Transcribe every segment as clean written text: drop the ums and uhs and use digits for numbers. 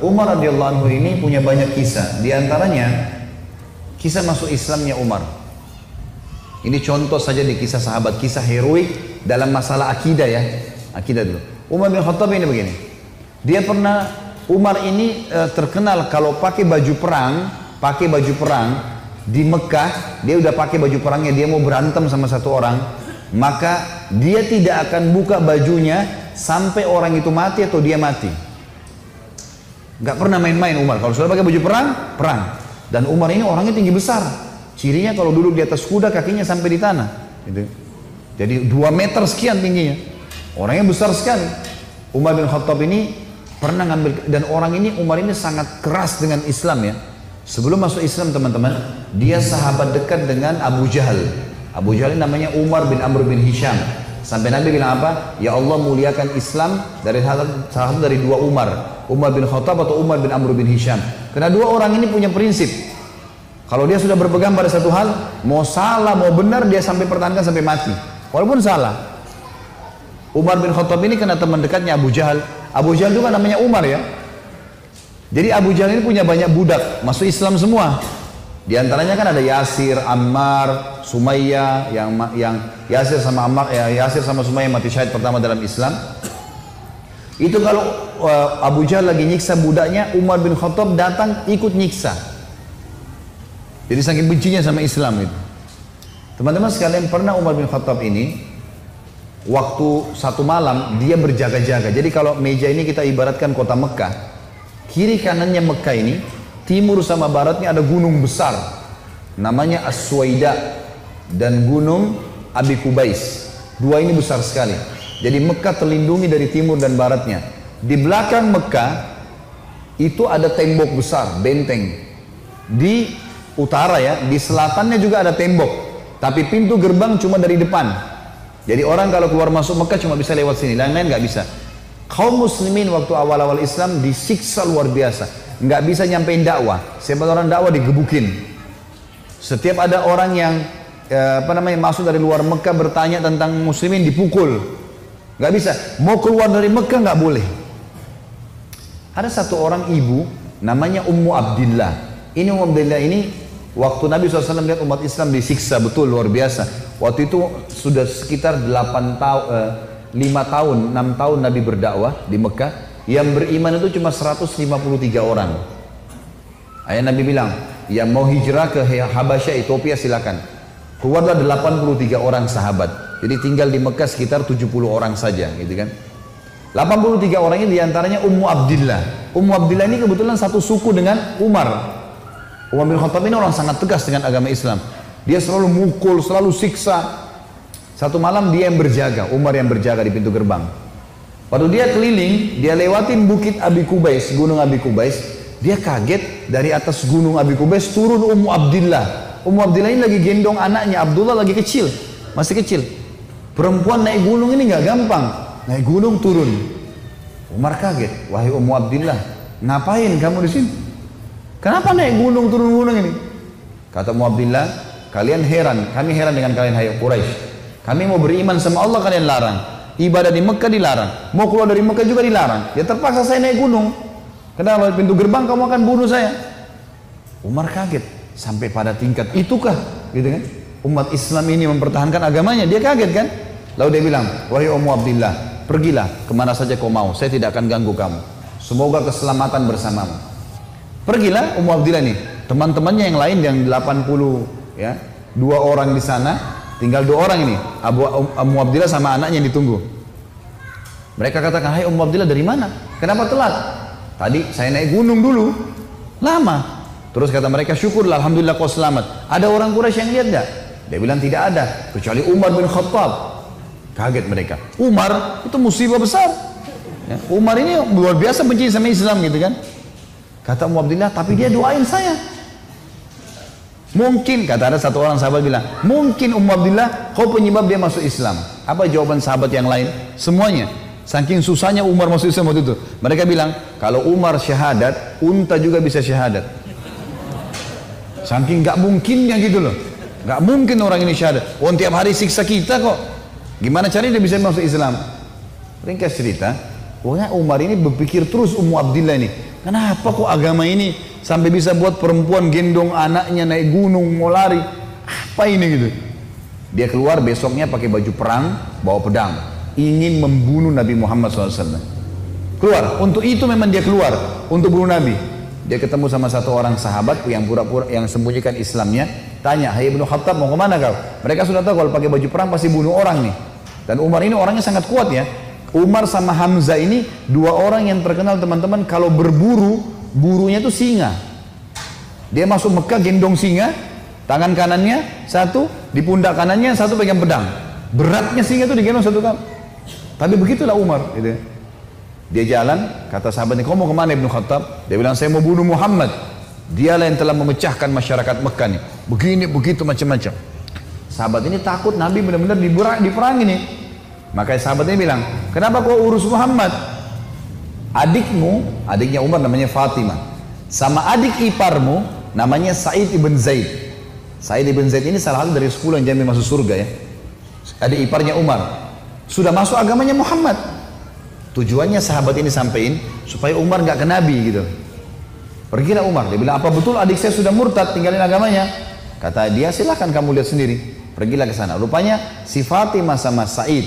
Umar radhiyallahu anhu ini punya banyak kisah. Di antaranya kisah masuk Islamnya Umar. Ini contoh saja di kisah sahabat, kisah heroik dalam masalah akidah ya. Akidah dulu. Umar bin Khattab ini begini. Dia pernah, Umar ini terkenal kalau pakai baju perang di Mekah, dia udah pakai baju perangnya, dia mau berantem sama satu orang, maka dia tidak akan buka bajunya sampai orang itu mati atau dia mati. Gak pernah main-main Umar. Kalau sudah pakai baju perang, perang. Dan Umar ini orangnya tinggi besar. Cirinya kalau duduk di atas kuda kakinya sampai di tanah. Gitu. Jadi 2 meter sekian tingginya. Orangnya besar sekali. Umar bin Khattab ini pernah ngambil, dan orang ini, Umar ini sangat keras dengan Islam ya. Sebelum masuk Islam teman-teman, dia sahabat dekat dengan Abu Jahal. Abu Jahal ini namanya Umar bin Amr bin Hisham. Sampai Nabi bilang apa? Ya Allah muliakan Islam dari salah satu dari 2 Umar. Umar bin Khattab atau Umar bin Amr bin Hisham. Karena 2 orang ini punya prinsip. Kalau dia sudah berpegang pada satu hal, mau salah mau benar dia sampai pertahankan sampai mati. Walaupun salah. Umar bin Khattab ini kena teman dekatnya Abu Jahal. Abu Jahal juga namanya Umar ya. Jadi Abu Jahal ini punya banyak budak, masuk Islam semua. Di antaranya kan ada Yasir, Ammar, Sumayyah, yang Yasir sama Ammar, Yasir sama Sumayyah mati syahid pertama dalam Islam. Itu kalau Abu Jahal lagi nyiksa budaknya, Umar bin Khattab datang ikut nyiksa. Jadi saking bencinya sama Islam itu. Teman-teman sekalian, pernah Umar bin Khattab ini waktu satu malam dia berjaga-jaga. Jadi kalau meja ini kita ibaratkan kota Mekah, kiri kanannya Mekah ini, timur sama baratnya ada gunung besar namanya As-Suwaida dan gunung Abi Kubais. 2 ini besar sekali. Jadi Mekah terlindungi dari timur dan baratnya. Di belakang Mekah itu ada tembok besar, benteng. Di utara ya, di selatannya juga ada tembok, tapi pintu gerbang cuma dari depan. Jadi orang kalau keluar masuk Mekah cuma bisa lewat sini, lain-lain nggak bisa. Kaum muslimin waktu awal-awal Islam disiksa luar biasa, nggak bisa nyampein dakwah. Siapa orang dakwah digebukin. Setiap ada orang yang masuk dari luar Mekah bertanya tentang muslimin dipukul, nggak bisa. Mau keluar dari Mekah nggak boleh. Ada satu orang ibu namanya Ummu Abdillah. Ini Ummu Abdillah ini waktu Nabi SAW lihat umat Islam disiksa betul luar biasa. Waktu itu sudah sekitar 5 tahun, 6 tahun Nabi berdakwah di Mekah. Yang beriman itu cuma 153 orang. Ayah Nabi bilang, yang mau hijrah ke Habasyah, Ethiopia silakan. Keluarlah 83 orang sahabat. Jadi tinggal di Mekah sekitar 70 orang saja, gitu kan. 83 orang ini diantaranya Ummu Abdillah. Ummu Abdillah ini kebetulan satu suku dengan Umar. Umar bin Khattab ini orang sangat tegas dengan agama Islam. Dia selalu mukul, selalu siksa. Satu malam dia yang berjaga, Umar yang berjaga di pintu gerbang. Waktu dia keliling, dia lewatin bukit Abi Kubais, gunung Abi Kubais. Dia kaget, dari atas gunung Abi Kubais turun Ummu Abdillah. Ummu Abdillah ini lagi gendong anaknya, Abdullah lagi kecil, masih kecil. Perempuan naik gunung ini nggak gampang, naik gunung turun. Umar kaget, wahai Ummu Abdillah, ngapain kamu di sini? Kenapa naik gunung turun gunung ini? Kata Ummu Abdillah, kalian heran, kami heran dengan kalian hai Quraisy. Kami mau beriman sama Allah kalian larang, ibadah di Mekah dilarang, mau keluar dari Mekah juga dilarang. Ya terpaksa saya naik gunung. Kenapa di pintu gerbang kamu akan bunuh saya? Umar kaget sampai pada tingkat itukah, gitu kan? Umat Islam ini mempertahankan agamanya, dia kaget kan? Lalu dia bilang, wahai Ummu Abdillah, pergilah kemana saja kau mau, saya tidak akan ganggu kamu. Semoga keselamatan bersamamu. Pergilah Ummu Abdillah nih, teman-temannya yang lain yang 80 ya, 2 orang di sana, tinggal 2 orang ini, Ummu Abdillah sama anaknya yang ditunggu. Mereka katakan, hai Ummu Abdillah dari mana? Kenapa telat? Tadi saya naik gunung dulu, lama. Terus kata mereka, syukurlah, alhamdulillah kau selamat. Ada orang Quraisy yang lihat enggak? Dia bilang tidak ada, kecuali Umar bin Khattab. Kaget mereka. Umar itu musibah besar. Ya, Umar ini luar biasa benci sama Islam gitu kan. Kata Ummu Abdillah, tapi dia doain saya. Mungkin, kata ada satu orang sahabat bilang, mungkin Ummu Abdillah kau penyebab dia masuk Islam. Apa jawaban sahabat yang lain? Semuanya. Saking susahnya Umar masuk Islam waktu itu. Mereka bilang, kalau Umar syahadat, unta juga bisa syahadat. Saking gak mungkinnya gitu loh. Gak mungkin orang ini syahadat. Oh, tiap hari siksa kita kok. Gimana caranya dia bisa masuk Islam? Ringkas cerita, Pokoknya Umar ini berpikir terus, Ummu Abdillah ini, kenapa kok agama ini sampai bisa buat perempuan gendong anaknya naik gunung mau lari? Apa ini gitu? Dia keluar besoknya pakai baju perang, bawa pedang, ingin membunuh Nabi Muhammad SAW. Keluar, untuk itu memang dia keluar, untuk bunuh Nabi. Dia ketemu sama satu orang sahabat yang pura-pura yang sembunyikan Islamnya, tanya, "Hai Ibnu Khattab, mau kemana kau?" Mereka sudah tahu kalau pakai baju perang pasti bunuh orang nih. Dan Umar ini orangnya sangat kuat ya. Umar sama Hamzah ini dua orang yang terkenal teman-teman, kalau berburu, burunya itu singa. Dia masuk Mekah gendong singa, tangan kanannya satu, di pundak kanannya satu pegang pedang. Beratnya singa itu digendong satu kali. Tapi begitulah Umar gitu. Dia jalan, kata sahabatnya, "Kau mau kemana Ibnu Khattab?" Dia bilang, "Saya mau bunuh Muhammad. Dialah yang telah memecahkan masyarakat Mekah nih. Begini, begitu, macam-macam." Sahabat ini takut Nabi benar-benar diperangi nih. Maka sahabat ini bilang, "Kenapa kau urus Muhammad? Adikmu," adiknya Umar namanya Fatimah, "sama adik iparmu namanya Sa'id ibn Zaid." Sa'id ibn Zaid ini salah satu dari 10 yang jamin masuk surga ya. Adik iparnya Umar. Sudah masuk agamanya Muhammad. Tujuannya sahabat ini sampein supaya Umar nggak ke Nabi gitu. Pergilah Umar, dia bilang, "Apa betul adik saya sudah murtad, tinggalin agamanya?" Kata dia, "Silahkan kamu lihat sendiri." Pergilah ke sana. Rupanya si Fatimah sama Sa'id,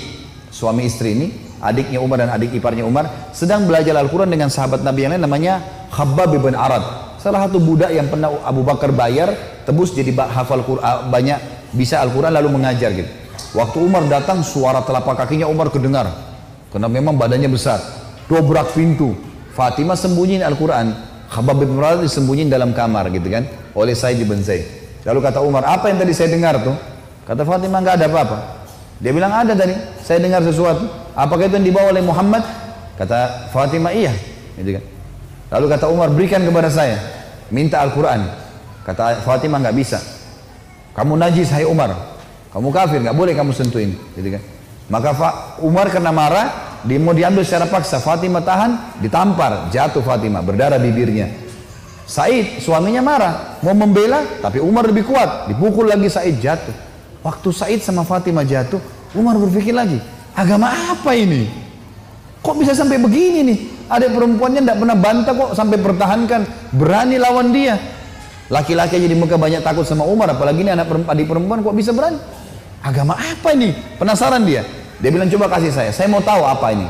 suami istri ini, adiknya Umar dan adik iparnya Umar, sedang belajar Al-Quran dengan sahabat Nabi yang lain namanya Khabbab bin Arad. Salah satu budak yang pernah Abu Bakar bayar, tebus jadi hafal Quran, banyak bisa Al-Quran lalu mengajar gitu. Waktu Umar datang, suara telapak kakinya Umar kedengar. Karena memang badannya besar. Dobrak pintu. Fatimah sembunyiin Al-Quran. Khabbab bin Arad disembunyiin dalam kamar gitu kan. Oleh Sa'id bin Zaid. Lalu kata Umar, "Apa yang tadi saya dengar tuh?" Kata Fatimah, "Nggak ada apa-apa." Dia bilang, "Ada tadi. Saya dengar sesuatu. Apakah itu yang dibawa oleh Muhammad?" Kata Fatimah, "Iya." Gitu kan. Lalu kata Umar, "Berikan kepada saya. Minta Al-Quran." Kata Fatimah, "Nggak bisa. Kamu najis, hai Umar. Kamu kafir, nggak boleh kamu sentuhin." Gitu kan. Maka Umar karena marah, dia mau diambil secara paksa. Fatimah tahan, ditampar, jatuh Fatimah, berdarah bibirnya. Said suaminya marah, mau membela, tapi Umar lebih kuat, dipukul lagi Said, jatuh. Waktu Said sama Fatimah jatuh, Umar berpikir lagi, agama apa ini? Kok bisa sampai begini nih? Ada perempuannya tidak pernah bantah kok, sampai pertahankan, berani lawan dia. Laki-laki aja di Mekah banyak takut sama Umar, apalagi ini adik perempuan kok bisa berani? Agama apa ini? Penasaran dia. Dia bilang, "Coba kasih saya mau tahu apa ini."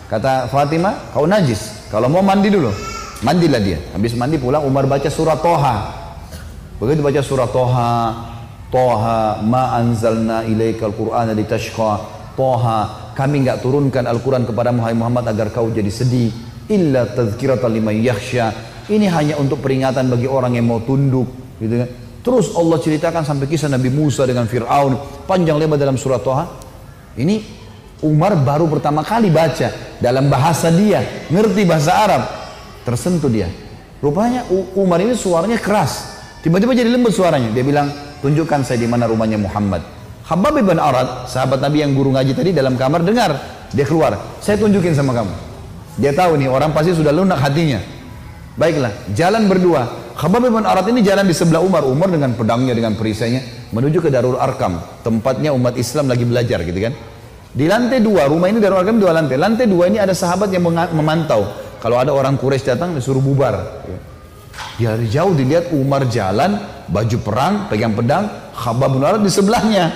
Kata Fatimah, "Kau najis, kalau mau mandi dulu." Mandilah dia. Habis mandi pulang, Umar baca surat Toha. Begitu baca surat Toha, Toha ma anzalna ilaikal qur'ana litashqa. Toha, kami enggak turunkan Al-Quran kepada Muhammad agar kau jadi sedih. Illa tadhkiratan liman yakhsha. Ini hanya untuk peringatan bagi orang yang mau tunduk, gitu kan. Terus Allah ceritakan sampai kisah Nabi Musa dengan Fir'aun, panjang lebar dalam surat Toha. Ini Umar baru pertama kali baca dalam bahasa dia, ngerti bahasa Arab, tersentuh dia. Rupanya Umar ini suaranya keras, tiba-tiba jadi lembut suaranya. Dia bilang, "Tunjukkan saya di mana rumahnya Muhammad." Khabbab bin Arad, sahabat Nabi yang guru ngaji tadi dalam kamar dengar, dia keluar, "Saya tunjukin sama kamu." Dia tahu nih orang pasti sudah lunak hatinya. Baiklah, jalan berdua. Khabbab bin Arad ini jalan di sebelah Umar. Umar dengan pedangnya, dengan perisainya menuju ke Darul Arkam, tempatnya umat Islam lagi belajar gitu kan. Di lantai 2, rumah ini Darul Arkam 2 lantai. Lantai 2 ini ada sahabat yang memantau. Kalau ada orang Quraisy datang disuruh bubar. Dari jauh dilihat Umar jalan, baju perang, pegang pedang, Khabbab bin Arad di sebelahnya.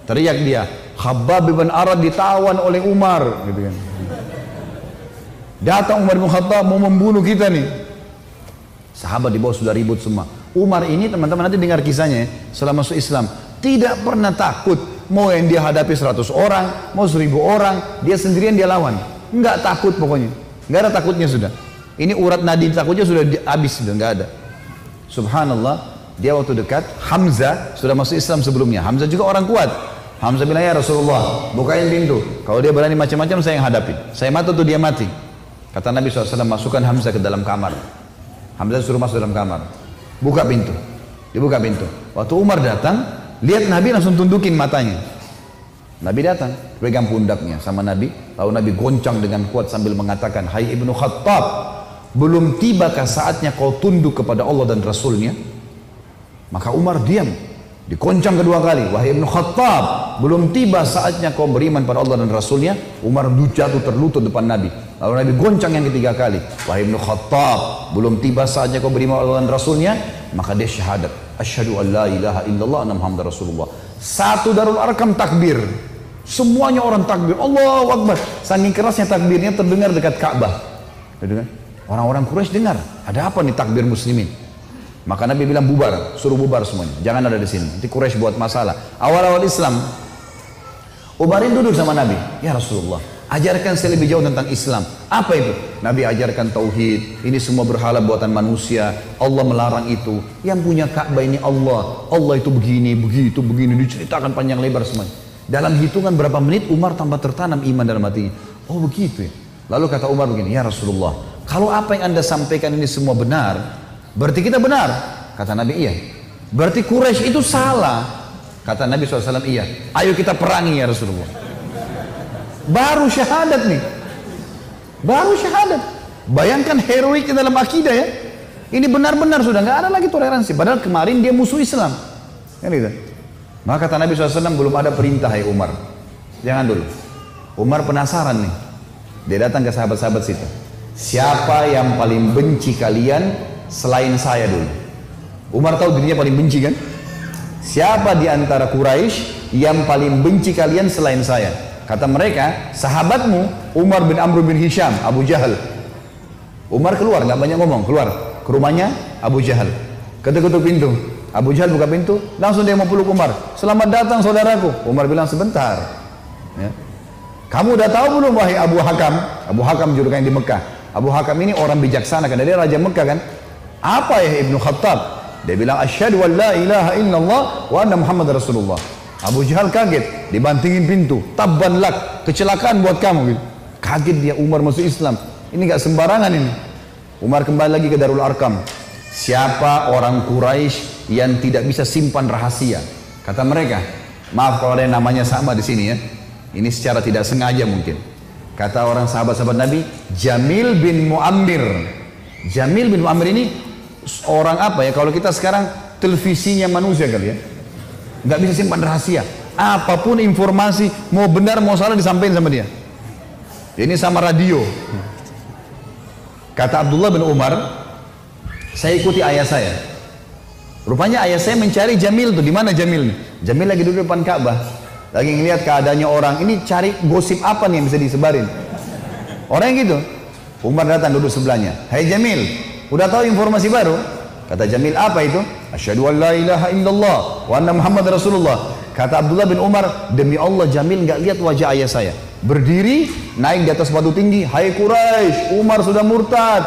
Teriak dia, "Khabbab bin Arad ditawan oleh Umar," gitu kan. Datang Umar bin Khattab mau membunuh kita nih. Sahabat di bawah sudah ribut semua. Umar ini teman-teman nanti dengar kisahnya ya, setelah masuk Islam tidak pernah takut. Mau yang dia hadapi 100 orang, mau 1000 orang, dia sendirian dia lawan. Enggak takut pokoknya. Enggak ada takutnya sudah. Ini urat nadi takutnya sudah habis, sudah enggak ada. Subhanallah, dia waktu dekat Hamzah sudah masuk Islam sebelumnya. Hamzah juga orang kuat. Hamzah bilang, "Ya Rasulullah, bukain pintu. Kalau dia berani macam-macam saya yang hadapi. Saya mati tuh dia mati." Kata Nabi SAW, "Masukkan Hamzah ke dalam kamar." Hamzah suruh masuk dalam kamar. Buka pintu. Dibuka pintu. Waktu Umar datang, lihat Nabi langsung tundukin matanya. Nabi datang, pegang pundaknya sama Nabi. Lalu Nabi goncang dengan kuat sambil mengatakan, "Hai Ibnu Khattab, belum tibakah saatnya kau tunduk kepada Allah dan Rasulnya?" Maka Umar diam. Dikoncang kedua kali, "Wahai Ibnu Khattab, belum tiba saatnya kau beriman pada Allah dan Rasulnya. Umar jatuh terlutut depan Nabi. Lalu Nabi goncang yang ketiga kali. Wahai Ibnu Khattab, belum tiba saatnya kau beriman pada Allah dan Rasulnya. Maka dia syahadat. Asyhadu an la ilaha illallah anna Muhammadar Rasulullah. Satu Darul Arkam takbir. Semuanya orang takbir. Allahu Akbar. Saking kerasnya takbirnya terdengar dekat Ka'bah. Orang-orang Quraisy dengar. Ada apa nih takbir muslimin? Maka Nabi bilang bubar, suruh bubar semuanya. Jangan ada di sini. Nanti Quraisy buat masalah. Awal-awal Islam, Umarin duduk sama Nabi. Ya Rasulullah, ajarkan saya lebih jauh tentang Islam. Apa itu? Nabi ajarkan tauhid. Ini semua berhala buatan manusia. Allah melarang itu. Yang punya Ka'bah ini Allah. Allah itu begini, begitu, begini. Diceritakan panjang lebar semuanya. Dalam hitungan berapa menit Umar tambah tertanam iman dalam hatinya. Oh begitu ya. Lalu kata Umar begini, ya Rasulullah, kalau apa yang anda sampaikan ini semua benar, berarti kita benar. Kata Nabi, iya. Berarti Quraisy itu salah. Kata Nabi SAW, iya. Ayo kita perangi ya Rasulullah. Baru syahadat nih. Baru syahadat. Bayangkan heroiknya dalam akidah ya. Ini benar-benar sudah nggak ada lagi toleransi. Padahal kemarin dia musuh Islam. Kan gitu. Maka kata Nabi SAW, belum ada perintah ya Umar. Jangan dulu. Umar penasaran nih. Dia datang ke sahabat-sahabat situ. Siapa yang paling benci kalian selain saya dulu? Umar tahu dirinya paling benci kan? Siapa di antara Quraisy yang paling benci kalian selain saya? Kata mereka, sahabatmu Umar bin Amr bin Hisham, Abu Jahal. Umar keluar, nggak banyak ngomong, keluar ke rumahnya Abu Jahal. Ketuk-ketuk pintu. Abu Jahal buka pintu, langsung dia mau peluk Umar. Selamat datang saudaraku. Umar bilang sebentar. Ya. Kamu udah tahu belum wahai Abu Hakam? Abu Hakam julukan di Mekah. Abu Hakam ini orang bijaksana kan, dia raja Mekah kan. Apa ya Ibnu Khattab? Dia bilang asyhadu an la ilaha illallah wa anna Muhammad Rasulullah. Abu Jahal kaget, dibantingin pintu. Tabban lak, kecelakaan buat kamu gitu. Kaget dia, Umar masuk Islam. Ini nggak sembarangan ini. Umar kembali lagi ke Darul Arkam. Siapa orang Quraisy yang tidak bisa simpan rahasia? Kata mereka, maaf kalau ada yang namanya sama di sini ya. Ini secara tidak sengaja mungkin. Kata orang sahabat-sahabat Nabi, Jamil bin Muammir. Jamil bin Muammir ini orang apa ya? Kalau kita sekarang televisinya manusia kali ya. Nggak bisa simpan rahasia. Apapun informasi, mau benar mau salah disampaikan sama dia. Ini sama radio. Kata Abdullah bin Umar, saya ikuti ayah saya. Rupanya ayah saya mencari Jamil tuh. Di mana Jamil? Jamil lagi duduk depan Ka'bah. Lagi ngelihat keadaannya orang. Ini cari gosip apa nih yang bisa disebarin. Orang yang gitu. Umar datang duduk sebelahnya. Hai Jamil, udah tahu informasi baru? Kata Jamil, apa itu? Asyhadu an la ilaha illallah wa anna Muhammad Rasulullah. Kata Abdullah bin Umar, demi Allah Jamil nggak lihat wajah ayah saya. Berdiri, naik di atas batu tinggi. Hai Quraisy, Umar sudah murtad.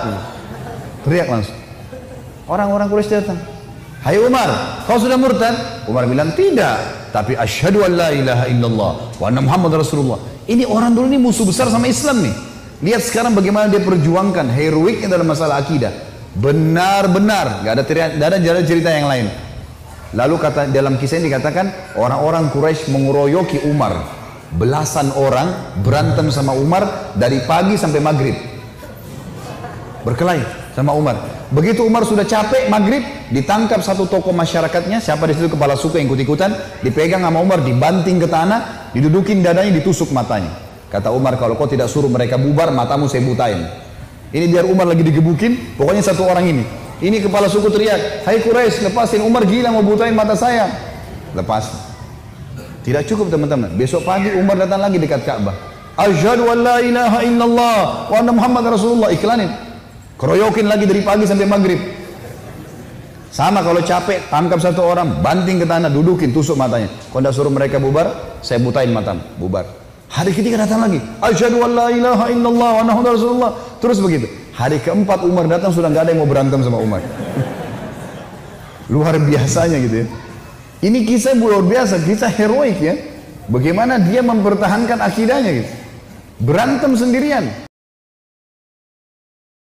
Teriak langsung. Orang-orang Quraisy datang. Hai Umar, kau sudah murtad? Umar bilang tidak, tapi asyhadu an la ilaha illallah wa anna Muhammad Rasulullah. Ini orang dulu ini musuh besar sama Islam nih. Lihat sekarang bagaimana dia perjuangkan heroiknya dalam masalah akidah. Benar-benar, gak ada jalan cerita yang lain. Lalu kata dalam kisah ini dikatakan orang-orang Quraisy mengeroyoki Umar. Belasan orang berantem sama Umar dari pagi sampai maghrib. Berkelahi sama Umar. Begitu Umar sudah capek maghrib, ditangkap satu tokoh masyarakatnya, siapa di situ kepala suku yang ikut-ikutan, dipegang sama Umar, dibanting ke tanah, didudukin dadanya, ditusuk matanya. Kata Umar, kalau kau tidak suruh mereka bubar, matamu saya butain. Ini biar Umar lagi digebukin, pokoknya satu orang ini. Ini kepala suku teriak, hai Quraisy, lepasin, Umar gila mau butain mata saya. Lepas. Tidak cukup teman-teman. Besok pagi Umar datang lagi dekat Ka'bah. Asyhadu an la ilaha illallah wa anna Muhammad Rasulullah. Iklanin. Keroyokin lagi dari pagi sampai maghrib. Sama kalau capek, tangkap satu orang, banting ke tanah, dudukin, tusuk matanya. Kalau tidak suruh mereka bubar, saya butain matamu. Bubar. Hari ketiga datang lagi. Asyhadu an la ilaha illallah wa anna Muhammad Rasulullah. Terus begitu. Hari keempat Umar datang sudah nggak ada yang mau berantem sama Umar. Luar biasanya gitu ya. Ini kisah luar biasa, kisah heroik ya. Bagaimana dia mempertahankan akidahnya gitu. Berantem sendirian.